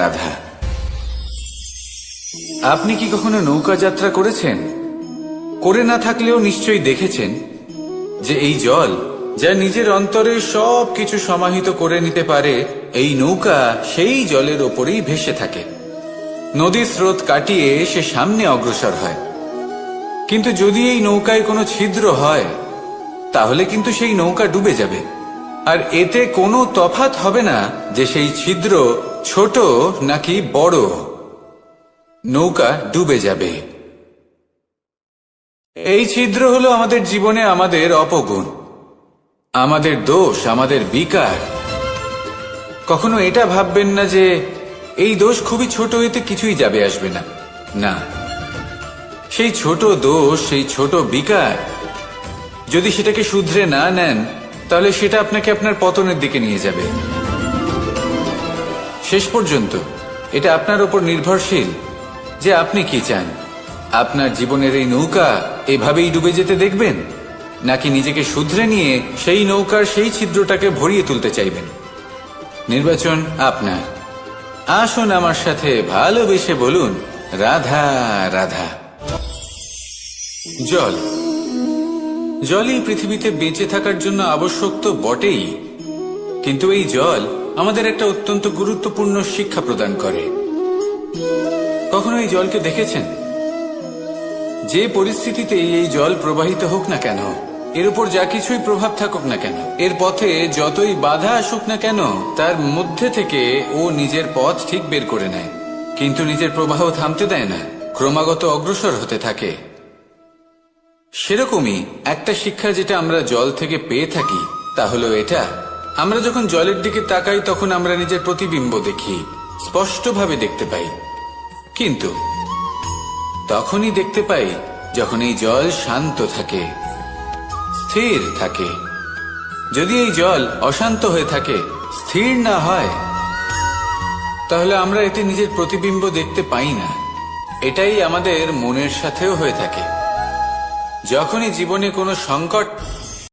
রাধা। আপনি কি কখনো নৌকা যাত্রা করেছেন? করে না থাকলেও নিশ্চয়ই দেখেছেন যে এই জল যা নিজের অন্তরে সব কিছু সমাহিত করে নিতে পারে, এই নৌকা সেই জলের ওপরেই ভেসে থাকে। নদীর স্রোত কাটিয়ে সে সামনে অগ্রসর হয়। কিন্তু যদি এই নৌকায় কোনো ছিদ্র হয়, তাহলে কিন্তু সেই নৌকা ডুবে যাবে। আর এতে কোনো তফাৎ হবে না যে সেই ছিদ্র ছোট নাকি বড়, নৌকা ডুবে যাবে। এই ছিদ্র হলো আমাদের জীবনে আমাদের অপগুণ, আমাদের দোষ, আমাদের বিকার। কখনো এটা ভাববেন না যে এই দোষ খুবই ছোট, এতে কিছুই যাবে আসবে না। না, সেই ছোট দোষ, সেই ছোট বিকার যদি সেটাকে শুধরে না নেন, তাহলে সেটা আপনাকে আপনার পতনের দিকে নিয়ে যাবে। শেষ পর্যন্ত এটা আপনার উপর নির্ভরশীল যে আপনি কি চান। আপনার জীবনের এই নৌকা এভাবেই ডুবে যেতে দেখবেন, নাকি নিজেকে শুধরে নিয়ে সেই নৌকার সেই ছিদ্রটাকে ভরিয়ে তুলতে চাইবেন? নির্বাচন আপনার। আসুন আমার সাথে ভালোবেসে বলুন, রাধা রাধা। জল, জলই পৃথিবীতে বেঁচে থাকার জন্য আবশ্যক তো বটেই, কিন্তু এই জল আমাদের একটা অত্যন্ত গুরুত্বপূর্ণ শিক্ষা প্রদান করে। কখনো এই জলকে দেখেছেন? যে পরিস্থিতিতে এই জল প্রবাহিত হোক না কেন, এর উপর যা কিছুই প্রভাব থাকুক না কেন, এর পথে যতই বাধা আসুক না কেন, তার মধ্যে থেকে ও নিজের পথ ঠিক বের করে নেয়, কিন্তু নিজের প্রবাহ থামতে দেয় না, ক্রমাগত অগ্রসর হতে থাকে। সেরকমই একটা শিক্ষা যেটা আমরা জল থেকে পেয়ে থাকি, তা হলো এটা: আমরা যখন জলের দিকে তাকাই, তখন আমরা নিজের প্রতিবিম্ব দেখি, স্পষ্টভাবে দেখতে পাই। কিন্তু তখনই দেখতে পাই যখন এই জল শান্ত থাকে, স্থির থাকে। যদি এই জল অশান্ত হয়ে থাকে, স্থির না হয়, তাহলে আমরা এতে নিজের প্রতিবিম্ব দেখতে পাই না। এটাই আমাদের মনের সাথেও হয়ে থাকে। যখনই জীবনে কোনো সংকট